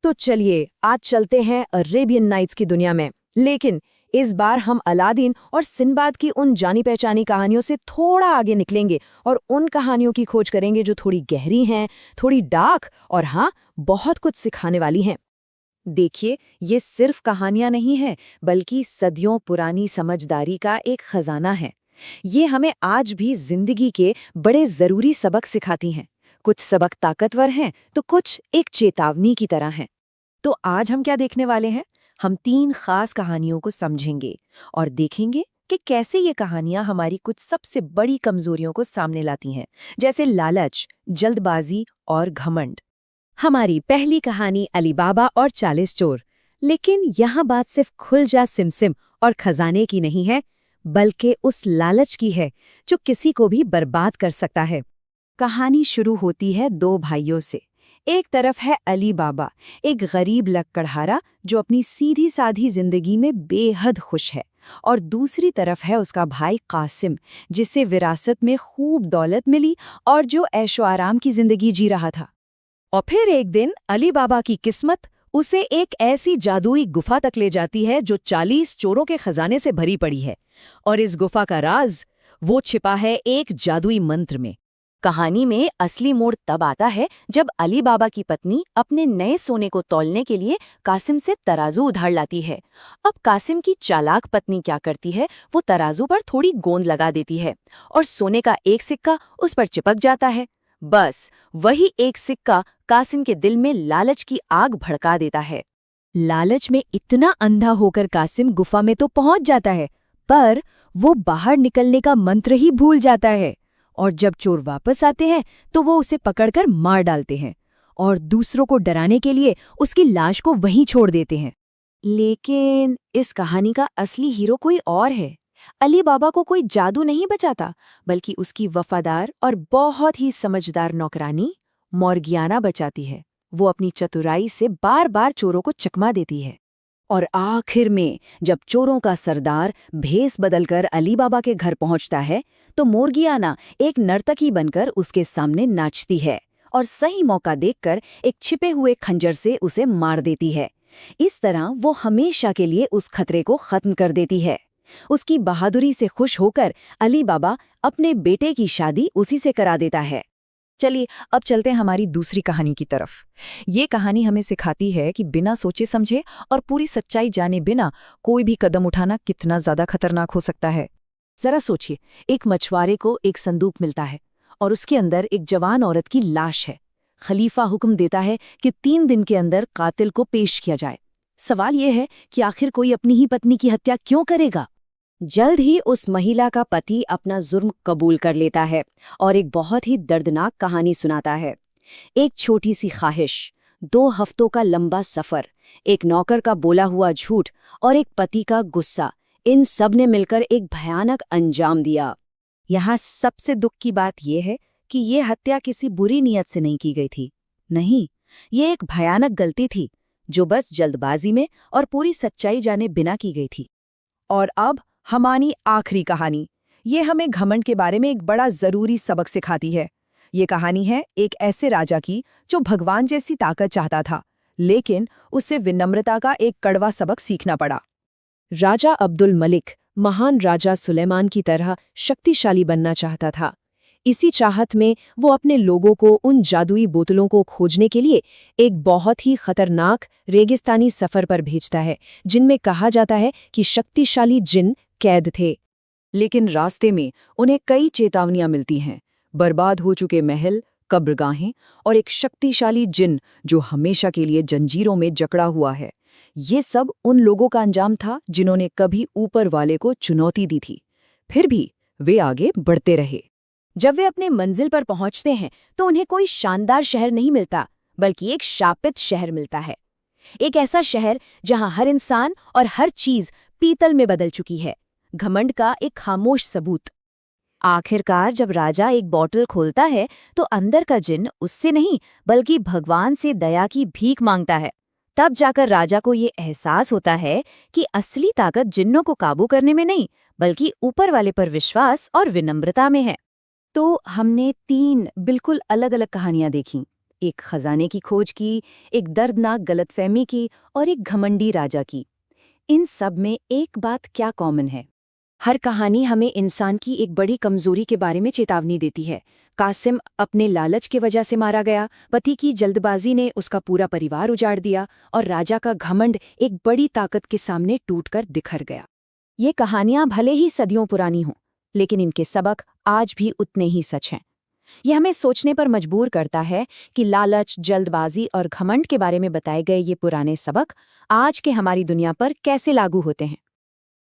तो चलिए आज चलते हैं अरेबियन नाइट्स की दुनिया में। लेकिन इस बार हम अलादीन और सिंबाद की उन जानी पहचानी कहानियों से थोड़ा आगे निकलेंगे और उन कहानियों की खोज करेंगे जो थोड़ी गहरी हैं, थोड़ी डार्क और हाँ, बहुत कुछ सिखाने वाली हैं। देखिए, ये सिर्फ कहानियां नहीं है, बल्कि सदियों पुरानी समझदारी का एक खजाना है। ये हमें आज भी जिंदगी के बड़े जरूरी सबक सिखाती हैं। कुछ सबक ताकतवर हैं, तो कुछ एक चेतावनी की तरह हैं। तो आज हम क्या देखने वाले हैं? हम 3 खास कहानियों को समझेंगे और देखेंगे कि कैसे ये कहानियां हमारी कुछ सबसे बड़ी कमजोरियों को सामने लाती हैं, जैसे लालच, जल्दबाजी और घमंड। हमारी पहली कहानी अली बाबा और 40 चोर। लेकिन यहाँ बात सिर्फ खुल जा सिमसिम और खजाने की नहीं है, बल्कि उस लालच की है जो किसी को भी बर्बाद कर सकता है। कहानी शुरू होती है 2 भाइयों से। एक तरफ है अली बाबा, एक गरीब लकड़हारा जो अपनी सीधी साधी जिंदगी में बेहद खुश है, और दूसरी तरफ है उसका भाई कासिम, जिसे विरासत में खूब दौलत मिली और जो ऐशो आराम की जिंदगी जी रहा था। और फिर एक दिन अली बाबा की किस्मत उसे एक ऐसी जादुई गुफा तक ले जाती है जो 40 चोरों के खजाने से भरी पड़ी है, और इस गुफा का राज वो छिपा है एक जादुई मंत्र में। कहानी में असली मोड़ तब आता है जब अली बाबा की पत्नी अपने नए सोने को तौलने के लिए कासिम से तराजू उधार लाती है। अब कासिम की चालाक पत्नी क्या करती है, वो तराजू पर थोड़ी गोंद लगा देती है और सोने का एक सिक्का उस पर चिपक जाता है। बस वही एक सिक्का कासिम के दिल में लालच की आग भड़का देता है। लालच में इतना अंधा होकर कासिम गुफा में तो पहुंच जाता है, पर वो बाहर निकलने का मंत्र ही भूल जाता है। और जब चोर वापस आते हैं तो वो उसे पकड़कर मार डालते हैं और दूसरों को डराने के लिए उसकी लाश को वहीं छोड़ देते हैं। लेकिन इस कहानी का असली हीरो कोई और है। अली बाबा को कोई जादू नहीं बचाता, बल्कि उसकी वफादार और बहुत ही समझदार नौकरानी मोर्गियाना बचाती है। वो अपनी चतुराई से बार बार चोरों को चकमा देती है। और आखिर में जब चोरों का सरदार भेस बदलकर अली बाबा के घर पहुंचता है, तो मोर्गियाना एक नर्तकी बनकर उसके सामने नाचती है और सही मौका देखकर एक छिपे हुए खंजर से उसे मार देती है। इस तरह वो हमेशा के लिए उस खतरे को खत्म कर देती है। उसकी बहादुरी से खुश होकर अली बाबा अपने बेटे की शादी उसी से करा देता है। चलिए अब चलते हैं हमारी दूसरी कहानी की तरफ। ये कहानी हमें सिखाती है कि बिना सोचे समझे और पूरी सच्चाई जाने बिना कोई भी कदम उठाना कितना ज्यादा खतरनाक हो सकता है। जरा सोचिए, एक मछुआरे को एक संदूक मिलता है और उसके अंदर एक जवान औरत की लाश है। खलीफा हुक्म देता है कि 3 दिन के अंदर कातिल को पेश किया जाए। सवाल यह है कि आखिर कोई अपनी ही पत्नी की हत्या क्यों करेगा? जल्द ही उस महिला का पति अपना जुर्म कबूल कर लेता है और एक बहुत ही दर्दनाक कहानी सुनाता है। एक छोटी सी ख्वाहिश, 2 हफ्तों का लंबा सफर, एक नौकर का बोला हुआ झूठ और एक पति का गुस्सा, इन सब ने मिलकर एक भयानक अंजाम दिया। यहाँ सबसे दुख की बात यह है कि ये हत्या किसी बुरी नीयत से नहीं की गई थी। नहीं, ये एक भयानक गलती थी जो बस जल्दबाजी में और पूरी सच्चाई जाने बिना की गई थी। और अब हमारी आखिरी कहानी, ये हमें घमंड के बारे में एक बड़ा जरूरी सबक सिखाती है। ये कहानी है एक ऐसे राजा की जो भगवान जैसी ताकत चाहता था, लेकिन उसे विनम्रता का एक कड़वा सबक सीखना पड़ा। राजा अब्दुल मलिक महान राजा सुलेमान की तरह शक्तिशाली बनना चाहता था। इसी चाहत में वो अपने लोगों को उन जादुई बोतलों को खोजने के लिए एक बहुत ही खतरनाक रेगिस्तानी सफर पर भेजता है, जिनमें कहा जाता है कि शक्तिशाली जिन कैद थे। लेकिन रास्ते में उन्हें कई चेतावनियां मिलती हैं, बर्बाद हो चुके महल, कब्रगाहें और एक शक्तिशाली जिन जो हमेशा के लिए जंजीरों में जकड़ा हुआ है। ये सब उन लोगों का अंजाम था जिन्होंने कभी ऊपर वाले को चुनौती दी थी। फिर भी वे आगे बढ़ते रहे। जब वे अपने मंजिल पर पहुंचते हैं तो उन्हें कोई शानदार शहर नहीं मिलता, बल्कि एक शापित शहर मिलता है। एक ऐसा शहर जहां हर इंसान और हर चीज पीतल में बदल चुकी है, घमंड का एक खामोश सबूत। आखिरकार जब राजा एक बोतल खोलता है तो अंदर का जिन उससे नहीं बल्कि भगवान से दया की भीख मांगता है। तब जाकर राजा को ये एहसास होता है कि असली ताकत जिन्नों को काबू करने में नहीं, बल्कि ऊपर वाले पर विश्वास और विनम्रता में है। तो हमने 3 बिल्कुल अलग अलग कहानियां देखीं, एक खजाने की खोज की, एक दर्दनाक गलतफहमी की और एक घमंडी राजा की। इन सब में एक बात क्या कॉमन है? हर कहानी हमें इंसान की एक बड़ी कमजोरी के बारे में चेतावनी देती है। कासिम अपने लालच की वजह से मारा गया, पति की जल्दबाजी ने उसका पूरा परिवार उजाड़ दिया और राजा का घमंड एक बड़ी ताकत के सामने टूटकर बिखर गया। ये कहानियां भले ही सदियों पुरानी हों, लेकिन इनके सबक आज भी उतने ही सच हैं। ये हमें सोचने पर मजबूर करता है कि लालच, जल्दबाजी और घमंड के बारे में बताए गए ये पुराने सबक आज के हमारी दुनिया पर कैसे लागू होते हैं।